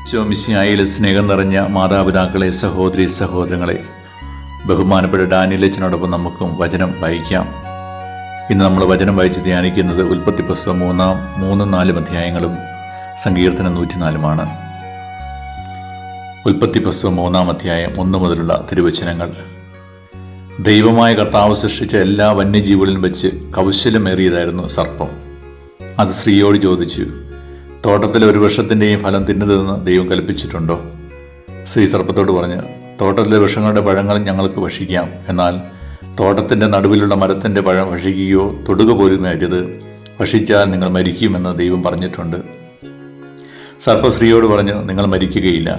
ഈശോമിശിഹായിൽ സ്നേഹം നിറഞ്ഞ മാതാപിതാക്കളെ, സഹോദരി സഹോദരങ്ങളെ, ബഹുമാനപ്പെട്ട ഡാനിയലച്ചനോടൊപ്പം നമുക്കും വചനം വായിക്കാം. ഇന്ന് നമ്മൾ വചനം വായിച്ച് ധ്യാനിക്കുന്നത് ഉൽപ്പത്തി പുസ്തകം 3-4 അധ്യായങ്ങളും സങ്കീർത്തനം 104 ഉൽപ്പത്തി പുസ്തകം 3 അധ്യായം 1 മുതലുള്ള തിരുവചനങ്ങൾ. ദൈവമായ കർത്താവ് സൃഷ്ടിച്ച എല്ലാ വന്യജീവികളിലും വെച്ച് കൗശലമേറിയതായിരുന്നു സർപ്പം. അത് സ്ത്രീയോട് ചോദിച്ചു, തോട്ടത്തിലെ ഒരു വൃക്ഷത്തിൻ്റെയും ഫലം തിന്നരുതെന്ന് ദൈവം കൽപ്പിച്ചിട്ടുണ്ടോ? സ്ത്രീ സർപ്പത്തോട് പറഞ്ഞു, തോട്ടത്തിലെ വൃക്ഷങ്ങളുടെ പഴങ്ങൾ ഞങ്ങൾക്ക് ഭക്ഷിക്കാം, എന്നാൽ തോട്ടത്തിൻ്റെ നടുവിലുള്ള മരത്തിൻ്റെ പഴം ഭക്ഷിക്കുകയോ തൊടുക പോലും അരുത്, ഭക്ഷിച്ചാൽ നിങ്ങൾ മരിക്കുമെന്ന് ദൈവം പറഞ്ഞിട്ടുണ്ട്. സർപ്പ സ്ത്രീയോട് പറഞ്ഞു, നിങ്ങൾ മരിക്കുകയില്ല.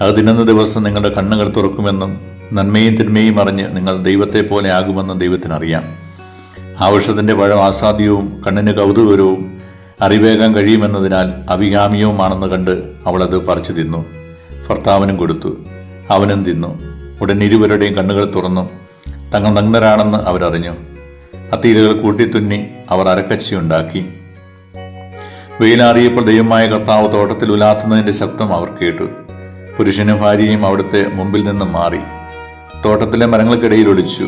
അത് തിന്നുന്ന ദിവസം നിങ്ങളുടെ കണ്ണുകൾ തുറക്കുമെന്നും നന്മയും തിന്മയും അറിഞ്ഞ് നിങ്ങൾ ദൈവത്തെ പോലെ ആകുമെന്നും ദൈവത്തിനറിയാം. ആ വൃക്ഷത്തിൻ്റെ പഴം ആസ്വാദ്യവും കണ്ണിന് കൗതുകരവും അറിവേകാൻ കഴിയുമെന്നതിനാൽ അഭികാമ്യവുമാണെന്ന് കണ്ട് അവളത് പറിച്ചു തിന്നു. ഭർത്താവിനും കൊടുത്തു, അവനും തിന്നു. ഉടൻ ഇരുവരുടെയും കണ്ണുകൾ തുറന്നു തങ്ങൾ നഗ്നരാണെന്ന് അവരറിഞ്ഞു. അത്തീലുകൾ കൂട്ടിത്തുന്നി അവർ അരക്കച്ചിയുണ്ടാക്കി. വെയിലാറിയപ്പോൾ ദൈവമായ കർത്താവ് തോട്ടത്തിൽ ഉലാത്തുന്നതിൻ്റെ ശബ്ദം അവർ കേട്ടു. പുരുഷനും ഭാര്യയും അവിടുത്തെ മുമ്പിൽ നിന്നും മാറി തോട്ടത്തിലെ മരങ്ങൾക്കിടയിൽ ഒളിച്ചു.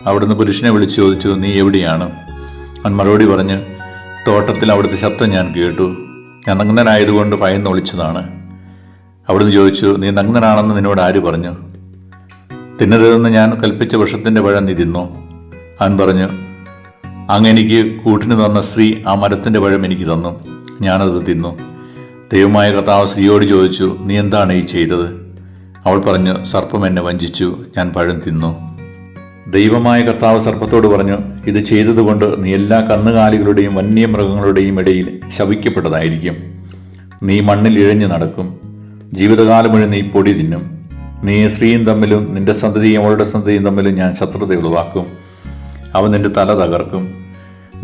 അവിടുന്ന് പുരുഷനെ വിളിച്ചു ചോദിച്ചു, നീ എവിടെയാണ്? അവൻ മറുപടി പറഞ്ഞു, തോട്ടത്തിൽ അവിടുത്തെ ശബ്ദം ഞാൻ കേട്ടു. ഞാൻ നഗ്നനായതുകൊണ്ട് ഭയന്ന് ഒളിച്ചതാണ്. അവിടുന്ന് ചോദിച്ചു, നീ നഗ്നനാണെന്ന് നിന്നോട് ആര് പറഞ്ഞു? തിന്നരുതെന്ന് ഞാൻ കൽപ്പിച്ച വൃക്ഷത്തിൻ്റെ പഴം നീ തിന്നോ? അവൻ പറഞ്ഞു, അങ്ങ് എനിക്ക് കൂട്ടിന് തന്ന സ്ത്രീ ആ മരത്തിൻ്റെ പഴം എനിക്ക് തന്നു, ഞാനത് തിന്നു. ദൈവമായ കർത്താവ് സ്ത്രീയോട് ചോദിച്ചു, നീ എന്താണ് ഈ ചെയ്തത്? അവൾ പറഞ്ഞു, സർപ്പം എന്നെ വഞ്ചിച്ചു, ഞാൻ പഴം തിന്നു. ദൈവമായ കർത്താവ് സർപ്പത്തോട് പറഞ്ഞു, ഇത് ചെയ്തതുകൊണ്ട് നീ എല്ലാ കന്നുകാലികളുടെയും വന്യമൃഗങ്ങളുടെയും ഇടയിൽ ശപിക്കപ്പെട്ടതായിരിക്കും. നീ മണ്ണിൽ ഇഴഞ്ഞു നടക്കും, ജീവിതകാലം മുഴുവൻ നീ പൊടി തിന്നും. നീ സ്ത്രീയും തമ്മിലും നിന്റെ സന്തതിയും അവളുടെ സന്തതിയും തമ്മിലും ഞാൻ ശത്രുത ഉളവാക്കും. അവൻ നിന്റെ തല തകർക്കും,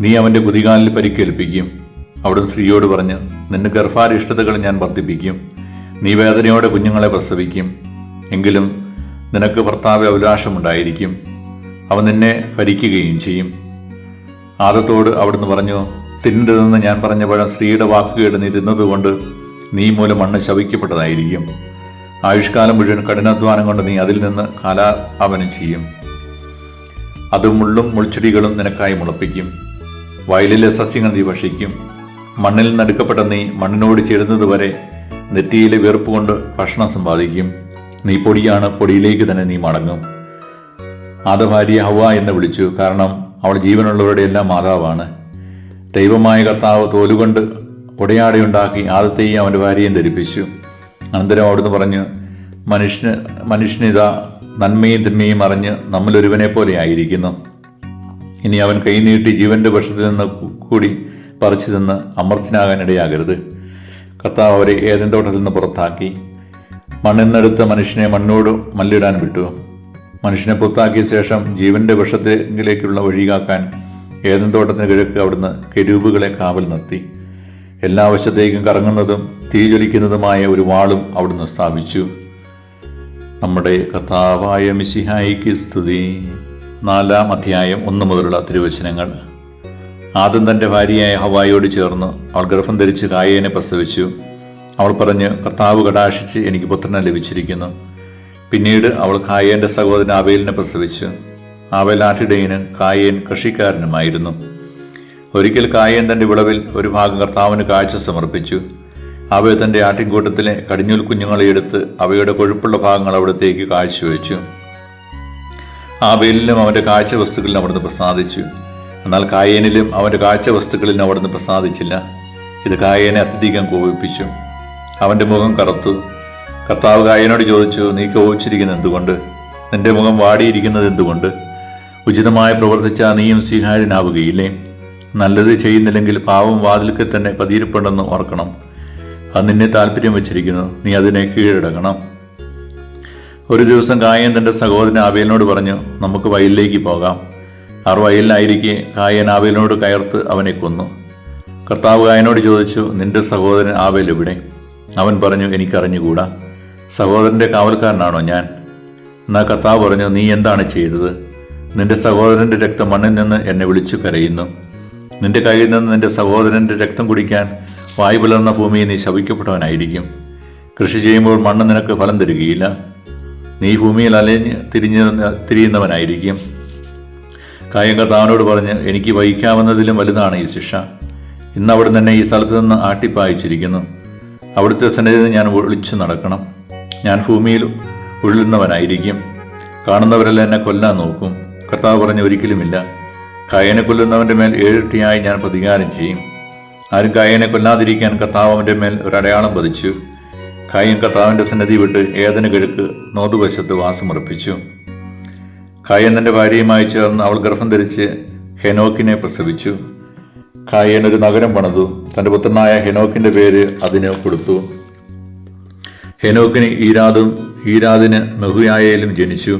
നീ അവൻ്റെ കുതികാലിൽ പരിക്കേൽപ്പിക്കും. അവിടുന്ന് സ്ത്രീയോട് പറഞ്ഞു, നിന്റെ ഗർഭാരിഷ്ടതകൾ ഞാൻ വർദ്ധിപ്പിക്കും, നീ വേദനയോടെ കുഞ്ഞുങ്ങളെ പ്രസവിക്കും. എങ്കിലും നിനക്ക് ഭർത്താവ് അഭിലാഷമുണ്ടായിരിക്കും, അവൻ നിന്നെ ഭരിക്കുകയും ചെയ്യും. ആദത്തോട് അവിടുന്ന് പറഞ്ഞു, തിന്നരുതെന്ന് ഞാൻ പറഞ്ഞ പഴം സ്ത്രീയുടെ വാക്കുകേട് നീ തിന്നതുകൊണ്ട് നീ മൂലം മണ്ണ് ശപിക്കപ്പെട്ടതായിരിക്കും. ആയുഷ്കാലം മുഴുവൻ കഠിനാധ്വാനം കൊണ്ട് നീ അതിൽ നിന്ന് കാലാപനം ചെയ്യും. അത് മുള്ളും മുൾച്ചെടികളും നിനക്കായി മുളപ്പിക്കും. വയലിലെ സസ്യങ്ങൾ നീ ഭക്ഷിക്കും. മണ്ണിൽ നിന്നെടുക്കപ്പെട്ട നീ മണ്ണിനോട് ചേരുന്നതുവരെ നെറ്റിയിലെ വീർപ്പ് കൊണ്ട് ഭക്ഷണം സമ്പാദിക്കും. നീ പൊടിയാണ്, പൊടിയിലേക്ക് തന്നെ നീ മടങ്ങും. ആദ ഭാര്യ ഹവ്വ എന്ന് വിളിച്ചു, കാരണം അവൾ ജീവനുള്ളവരുടെ എല്ലാം മാതാവാണ്. ദൈവമായ കർത്താവ് തോലുകൊണ്ട് ഉടയാടയുണ്ടാക്കി ആദത്തെയും അവൻ്റെ ഭാര്യയും ധരിപ്പിച്ചു. അനന്തരം അവിടുന്ന് പറഞ്ഞു, മനുഷ്യനിതാ നന്മയും തിന്മയും അറിഞ്ഞ് നമ്മിലൊരുവനെ പോലെ ആയിരിക്കുന്നു. ഇനി അവൻ കൈനീട്ടി ജീവന്റെ വശത്തിൽ നിന്ന് കൂടി പറിച്ചു നിന്ന് അമർത്യനാകാൻ ഇടയാകരുത്. കർത്താവ് അവരെ ഏദൻ തോട്ടത്തിൽ നിന്ന് പുറത്താക്കി മണ്ണിൽ നിന്നെടുത്ത മനുഷ്യനെ മണ്ണോട് മല്ലിടാൻ വിട്ടു. മനുഷ്യനെ പുറത്താക്കിയ ശേഷം ജീവന്റെ വശത്തിലേക്കുള്ള വഴികാക്കാൻ ഏദൻ തോട്ടത്തിന് കിഴക്ക് അവിടുന്ന് കെരൂബുകളെ കാവൽ നിർത്തി. എല്ലാ വശത്തേക്കും കറങ്ങുന്നതും തീ ജ്വലിക്കുന്നതുമായ ഒരു വാളും അവിടുന്ന് സ്ഥാപിച്ചു. നമ്മുടെ കർത്താവായ മിശിഹായിക്ക് സ്തുതി. 4 അധ്യായം 1 മുതലുള്ള തിരുവചനങ്ങൾ. ആദം തൻ്റെ ഭാര്യയായ ഹവ്വായോട് ചേർന്ന് അവൾ ഗർഭം ധരിച്ച് കായേനെ പ്രസവിച്ചു. അവൾ പറഞ്ഞ്, കർത്താവ് കടാക്ഷിച്ച് എനിക്ക് പുത്രനെ ലഭിച്ചിരിക്കുന്നു. പിന്നീട് അവൾ കായേൻ്റെ സഹോദരൻ ആബേലിനെ പ്രസവിച്ചു. ആബേൽ ആട്ടിടയനും കായേൻ കൃഷിക്കാരനുമായിരുന്നു. ഒരിക്കൽ കായേൻ തൻ്റെ വിളവിൽ ഒരു ഭാഗം കർത്താവിന് കാഴ്ച സമർപ്പിച്ചു. ആബേൽ തൻ്റെ ആട്ടിൻകൂട്ടത്തിലെ കടിഞ്ഞൂൽ കുഞ്ഞുങ്ങളെ എടുത്ത് അവയുടെ കൊഴുപ്പുള്ള ഭാഗങ്ങൾ അവിടത്തേക്ക് കാഴ്ചവെച്ചു. ആബേലിലും അവൻ്റെ കാഴ്ച വസ്തുക്കളിലും അവിടുന്ന് പ്രസാദിച്ചു. എന്നാൽ കായേനിലും അവൻ്റെ കാഴ്ച വസ്തുക്കളിലും അവിടുന്ന് പ്രസാദിച്ചില്ല. ഇത് കായേനെ അത്യധികം കോപിപ്പിച്ചു. അവൻ്റെ മുഖം കറുത്തു. കർത്താവ് കായേനോട് ചോദിച്ചു, നീ കോപിച്ചിരിക്കുന്നത് എന്തുകൊണ്ട്? നിന്റെ മുഖം വാടിയിരിക്കുന്നത് എന്തുകൊണ്ട്? ഉചിതമായി പ്രവർത്തിച്ചാൽ നീയും സ്വീകാര്യനാവുകയില്ലേ? നല്ലത് ചെയ്യുന്നില്ലെങ്കിൽ പാവം വാതിൽക്ക് തന്നെ പതിയിരിപ്പുണ്ടെന്ന് ഓർക്കണം. അത് നിന്നെ താല്പര്യം വെച്ചിരിക്കുന്നു, നീ അതിനെ കീഴടക്കണം. ഒരു ദിവസം കായേൻ തൻ്റെ സഹോദരൻ ആബേലിനോട് പറഞ്ഞു, നമുക്ക് വയലിലേക്ക് പോകാം. അവർ വയലിലായിരിക്കെ കായേൻ ആബേലിനോട് കയർത്ത് അവനെ കൊന്നു. കർത്താവ് കായേനോട് ചോദിച്ചു, നിന്റെ സഹോദരൻ ആബേൽ എവിടെ? അവൻ പറഞ്ഞു, എനിക്കറിഞ്ഞുകൂടാ. സഹോദരൻ്റെ കാവൽക്കാരനാണോ ഞാൻ? എന്നാൽ കർത്താവ് പറഞ്ഞു, നീ എന്താണ് ചെയ്തത്? നിന്റെ സഹോദരൻ്റെ രക്തം മണ്ണിൽ നിന്ന് എന്നെ വിളിച്ചു കരയുന്നു. നിന്റെ കയ്യിൽ നിന്ന് നിന്റെ സഹോദരൻ്റെ രക്തം കുടിക്കാൻ വായു പുലർന്ന ഭൂമിയെ നീ ശപിക്കപ്പെട്ടവനായിരിക്കും. കൃഷി ചെയ്യുമ്പോൾ മണ്ണ് നിനക്ക് ഫലം തരികയില്ല. നീ ഭൂമിയിൽ അലഞ്ഞ് തിരിയുന്നവനായിരിക്കും. കായൻ കർത്താവിനോട് പറഞ്ഞ്, എനിക്ക് വഹിക്കാവുന്നതിലും വലുതാണ് ഈ ശിക്ഷ. ഇന്ന് അവിടെ തന്നെ ഈ സ്ഥലത്ത് നിന്ന് ആട്ടിപ്പായിച്ചിരിക്കുന്നു. അവിടുത്തെ സന്നിധിയിൽ ഞാൻ ഒളിച്ചു നടക്കണം. ഞാൻ ഭൂമിയിൽ ഉള്ളുന്നവനായിരിക്കും. കാണുന്നവരെല്ലാം എന്നെ കൊല്ലാൻ നോക്കും. കർത്താവ് പറഞ്ഞു, ഒരിക്കലുമില്ല. കായനെ കൊല്ലുന്നവൻ്റെ മേൽ 7 ഇരട്ടിയായി ഞാൻ പ്രതികാരം ചെയ്യും. ആരും കായനെ കൊല്ലാതിരിക്കാൻ കർത്താവ് അവൻ്റെ മേൽ ഒരു അടയാളം പതിച്ചു. കായൻ കർത്താവിൻ്റെ സന്നിധി വിട്ട് ഏദന് കിഴക്ക് നോതുവശത്ത് വാസമുറപ്പിച്ചു. കായൻ തൻ്റെ ഭാര്യയുമായി ചേർന്ന് അവൾ ഗർഭം ധരിച്ച് ഹെനോക്കിനെ പ്രസവിച്ചു. കായൻ ഒരു നഗരം പണിതു. തൻ്റെ പുത്രനായ ഹെനോക്കിൻ്റെ പേര് അതിന് കൊടുത്തു. ഹെനോക്കിന് ഈരാദും, ഈരാദിന് മെഹുയായേലും ജനിച്ചു.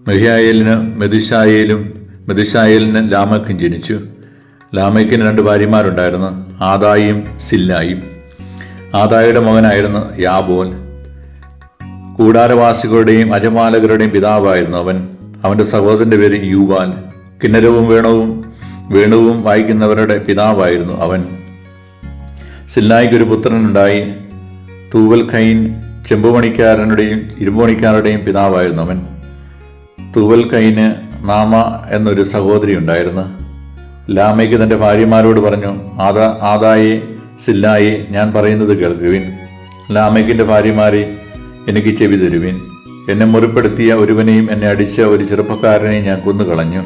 മെഹുയായേലിന് മെതുശായേലും, മെതുശായേലിന് ലാമക്കും ജനിച്ചു. ലാമയ്ക്കിന് 2 ഭാര്യമാരുണ്ടായിരുന്നു, ആദായും സില്ലായും. ആദായുടെ മകനായിരുന്നു യാബോൽ. കൂടാരവാസികളുടെയും അജമാലകരുടെയും പിതാവായിരുന്നു അവൻ. അവൻ്റെ സഹോദരൻ്റെ പേര് യൂബാൽ. കിന്നരവും വേണുവും വായിക്കുന്നവരുടെ പിതാവായിരുന്നു അവൻ. സില്ലായിക്ക് ഒരു പുത്രനുണ്ടായി. തൂവൽ ഖൈൻ ചെമ്പുപണിക്കാരനുടെയും ഇരുമ്പുപണിക്കാരുടെയും പിതാവായിരുന്നു അവൻ. തൂവൽ ഖൈന് നാമ എന്നൊരു സഹോദരി ഉണ്ടായിരുന്നു. ലാമയ്ക്ക് തൻ്റെ ഭാര്യമാരോട് പറഞ്ഞു, ആദായെ, സില്ലായെ, ഞാൻ പറയുന്നത് കേൾക്കുവിൻ. ലാമയ്ക്കിൻ്റെ ഭാര്യമാരെ, എനിക്ക് ചെവി തരുവിൻ. എന്നെ മുറിപ്പെടുത്തിയ ഒരുവനെയും എന്നെ അടിച്ച ഒരു ചെറുപ്പക്കാരനെയും ഞാൻ കൊന്നുകളഞ്ഞു.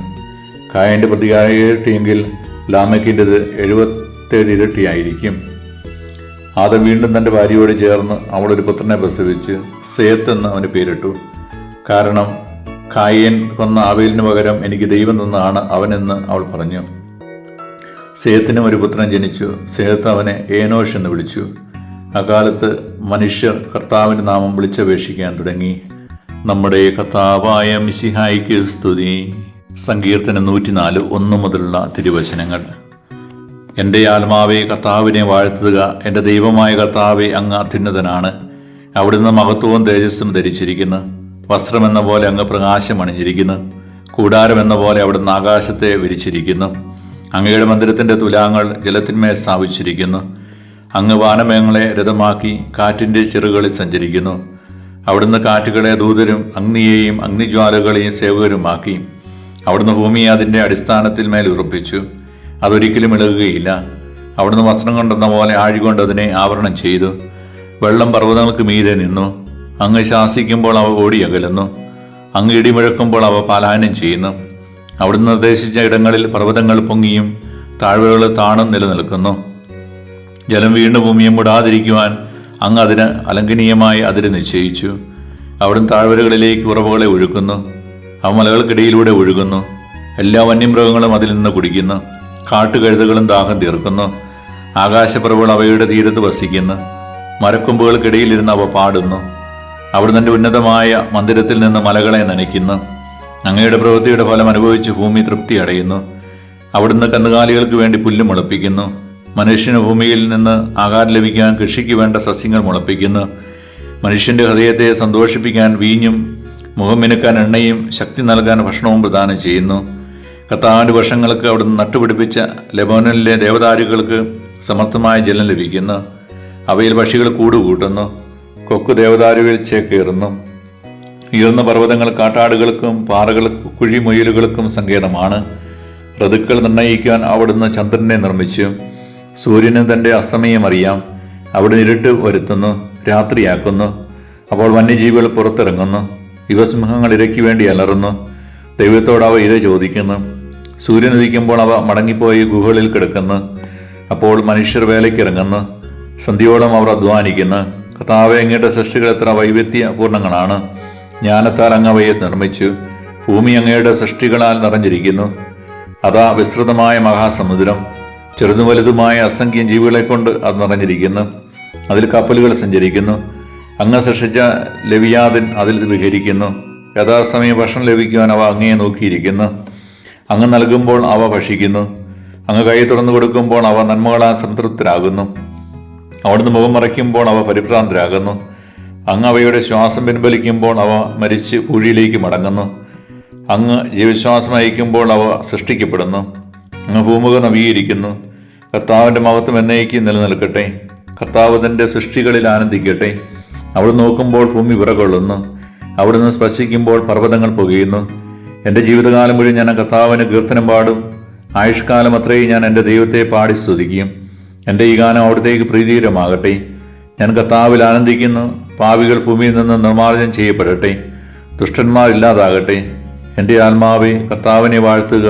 കായൻ്റെ പ്രതികാരം 7 ഇരട്ടിയെങ്കിൽ ലാമയ്ക്കിൻ്റെത് 77 ഇരട്ടിയായിരിക്കും. ആദം വീണ്ടും തൻ്റെ ഭാര്യയോട് ചേർന്ന് അവളൊരു പുത്രനെ പ്രസവിച്ച് സേത്ത് എന്ന് അവന് പേരിട്ടു. കാരണം കായൻ കൊന്ന ആബേലിന് പകരം എനിക്ക് ദൈവം തന്നതാണ് അവനെന്ന് അവൾ പറഞ്ഞു. സേത്തിനും ഒരു പുത്രൻ ജനിച്ചു. സേത്ത് അവനെ ഏനോഷ് എന്ന് വിളിച്ചു. അക്കാലത്ത് മനുഷ്യർ കർത്താവിൻ്റെ നാമം വിളിച്ചപേക്ഷിക്കാൻ തുടങ്ങി. നമ്മുടെ കർത്താവായ മിശിഹായിക്ക് സ്തുതി. സങ്കീർത്തനം 104 1 മുതലുള്ള തിരുവചനങ്ങൾ. എൻ്റെ ആത്മാവെ കർത്താവിനെ വാഴ്ത്തുക. എൻ്റെ ദൈവമായ കർത്താവെ, അങ്ങ് അത്യുന്നതനാണ്. അവിടുന്ന് മഹത്വവും തേജസ്സും ധരിച്ചിരിക്കുന്നു. വസ്ത്രമെന്ന പോലെ അങ്ങ് പ്രകാശം അണിഞ്ഞിരിക്കുന്നു. കൂടാരമെന്ന പോലെ അവിടുന്ന് ആകാശത്തെ വിരിച്ചിരിക്കുന്നു. അങ്ങയുടെ മന്ദിരത്തിൻ്റെ തുലാങ്ങൾ ജലത്തിന്മേൽ സ്ഥാപിച്ചിരിക്കുന്നു. അങ്ങ് വാനമേഘങ്ങളെ രഥമാക്കി കാറ്റിൻ്റെ ചെറുകളിൽ സഞ്ചരിക്കുന്നു. അവിടുന്ന് കാറ്റുകളെ ദൂതരും അഗ്നിയെയും അഗ്നിജ്വാലകളെയും സേവകരുമാക്കി. അവിടുന്ന് ഭൂമിയെ അതിൻ്റെ അടിസ്ഥാനത്തിൽ മേൽ ഉറപ്പിച്ചു. അതൊരിക്കലും ഇളകുകയില്ല. അവിടുന്ന് വസ്ത്രം കൊണ്ടെന്ന പോലെ ആഴികൊണ്ട് അതിനെ ആവരണം ചെയ്തു. വെള്ളം പർവ്വതങ്ങൾക്ക് മീതെ നിന്നു. അങ്ങ് ശാസിക്കുമ്പോൾ അവ ഓടിയകലുന്നു. അങ്ങ് ഇടിമുഴക്കുമ്പോൾ അവ പലായനം ചെയ്യുന്നു. അവിടുന്ന് നിർദ്ദേശിച്ച ഇടങ്ങളിൽ പർവ്വതങ്ങൾ പൊങ്ങിയും താഴ്വരകൾ താണും നിലനിൽക്കുന്നു. ജലം വീണ്ടും ഭൂമിയെ മുടാതിരിക്കുവാൻ അങ്ങ് അതിന് അലംഘനീയമായി അതിര് നിശ്ചയിച്ചു. അവിടുന്ന് താഴ്വരകളിലേക്ക് ഉറവുകളെ ഒഴുക്കുന്നു. അവ മലകൾക്കിടയിലൂടെ ഒഴുകുന്നു. എല്ലാ വന്യമൃഗങ്ങളും അതിൽ നിന്ന് കുടിക്കുന്നു. കാട്ടുകഴുതകളും ദാഹം തീർക്കുന്നു. ആകാശപ്പറവുകൾ അവയുടെ തീരത്ത് വസിക്കുന്നു. മരക്കൊമ്പുകൾക്കിടയിലിരുന്ന് അവ പാടുന്നു. അവിടുന്ന് തൻ്റെ ഉന്നതമായ മന്ദിരത്തിൽ നിന്ന് മലകളെ നനയ്ക്കുന്നു. അങ്ങയുടെ പ്രവൃത്തിയുടെ ഫലം അനുഭവിച്ച് ഭൂമി തൃപ്തി അടയുന്നു. അവിടുന്ന് കന്നുകാലികൾക്ക് വേണ്ടി പുല്ല് മുളപ്പിക്കുന്നു. മനുഷ്യന് ഭൂമിയിൽ നിന്ന് ആഹാരം ലഭിക്കാൻ കൃഷിക്ക് വേണ്ട സസ്യങ്ങൾ മുളപ്പിക്കുന്നു. മനുഷ്യന്റെ ഹൃദയത്തെ സന്തോഷിപ്പിക്കാൻ വീഞ്ഞും മുഖം മിനുക്കാൻ എണ്ണയും ശക്തി നൽകാൻ ഭക്ഷണവും പ്രദാനം ചെയ്യുന്നു. കർത്താവിൻ്റെ വർഷങ്ങൾക്ക് അവിടുന്ന് നട്ടുപിടിപ്പിച്ച ലെബനോനിലെ ദേവദാരുകൾക്ക് സമർത്ഥമായ ജലം ലഭിക്കുന്നു. അവയിൽ പക്ഷികൾ കൂടുകൂട്ടുന്നു. കൊക്ക് ദേവദാരുകൾ ചേക്കേറുന്നു. ഉയർന്ന പർവ്വതങ്ങൾ കാട്ടാടുകൾക്കും പാറകൾക്കും കുഴിമുയലുകൾക്കും സങ്കേതമാണ്. ഋതുക്കൾ നിർണയിക്കാൻ അവിടുന്ന് ചന്ദ്രനെ നിർമ്മിച്ചു. സൂര്യന് തൻ്റെ അസ്തമയം അറിയാം. അവിടുന്ന് ഇരുട്ട് വരുത്തുന്നു, രാത്രിയാക്കുന്നു. അപ്പോൾ വന്യജീവികൾ പുറത്തിറങ്ങുന്നു. യുവസിംഹങ്ങൾ ഇരയ്ക്ക് വേണ്ടി അലറുന്നു. ദൈവത്തോട് അവ ഇര ചോദിക്കുന്നു. സൂര്യൻ ഉദിക്കുമ്പോൾ അവ മടങ്ങിപ്പോയി ഗുഹകളിൽ കിടക്കുന്നു. അപ്പോൾ മനുഷ്യർ വേലയ്ക്കിറങ്ങുന്നു. സന്ധ്യയോളം അവർ അധ്വാനിക്കുന്നു. കർത്താവേ, അങ്ങയുടെ സൃഷ്ടികൾ എത്ര വൈവിധ്യപൂർണ്ണങ്ങളാണ്. ജ്ഞാനത്താൽ അങ്ങ് അവയെ നിർമ്മിച്ചു. ഭൂമി അങ്ങയുടെ സൃഷ്ടികളാൽ നിറഞ്ഞിരിക്കുന്നു. അതാ വിസ്തൃതമായ മഹാസമുദ്രം. ചെറുതും വലുതുമായ അസംഖ്യം ജീവികളെ കൊണ്ട് അത് നിറഞ്ഞിരിക്കുന്നു. അതിൽ കപ്പലുകൾ സഞ്ചരിക്കുന്നു. അങ്ങ് സൃഷ്ടിച്ച ലെവിയാദിൻ അതിൽ വിഹരിക്കുന്നു. യഥാസമയം ഭക്ഷണം ലഭിക്കുവാൻ അവ അങ്ങയെ നോക്കിയിരിക്കുന്നു. അങ്ങ് നൽകുമ്പോൾ അവ ഭക്ഷിക്കുന്നു. അങ്ങ് കൈ തുറന്നു കൊടുക്കുമ്പോൾ അവ നന്മകളാൽ സംതൃപ്തരാകുന്നു. അവിടുന്ന് മുഖം മറയ്ക്കുമ്പോൾ അവ പരിഭ്രാന്തരാകുന്നു. അങ്ങ് അവയുടെ ശ്വാസം പിൻവലിക്കുമ്പോൾ അവ മരിച്ച് പൂഴിയിലേക്ക് മടങ്ങുന്നു. അങ്ങ് ജീവശ്വാസം അയക്കുമ്പോൾ അവ സൃഷ്ടിക്കപ്പെടുന്നു. അങ്ങ് ഭൂമുഖം നവീകരിക്കുന്നു. കർത്താവിൻ്റെ മഹത്വം എന്നേക്കും നിലനിൽക്കട്ടെ. കർത്താവ് തൻ്റെ സൃഷ്ടികളിൽ ആനന്ദിക്കട്ടെ. അവിടെ നോക്കുമ്പോൾ ഭൂമി വിറകൊള്ളുന്നു. അവിടുന്ന് സ്പർശിക്കുമ്പോൾ പർവ്വതങ്ങൾ പുകയുന്നു. എൻ്റെ ജീവിതകാലം മുഴുവൻ ഞാൻ കർത്താവിന് കീർത്തനം പാടും. ആയുഷ്കാലം അത്രയും ഞാൻ എൻ്റെ ദൈവത്തെ പാടി സ്തുതിക്കും. എൻ്റെ ഈ ഗാനം അവിടത്തേക്ക് പ്രീതികരമാകട്ടെ. ഞാൻ കർത്താവിൽ ആനന്ദിക്കുന്നു. പാപികൾ ഭൂമിയിൽ നിന്ന് നിർമ്മാർജ്ജനം ചെയ്യപ്പെടട്ടെ. ദുഷ്ടന്മാർ ഇല്ലാതാകട്ടെ. എൻ്റെ ആത്മാവെ കർത്താവിനെ വാഴ്ത്തുക,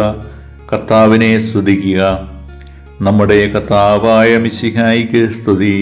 കർത്താവിനെ സ്തുതിക്കുക. നമ്മുടെ കർത്താവായ മിശിഹായിക്ക് സ്തുതി.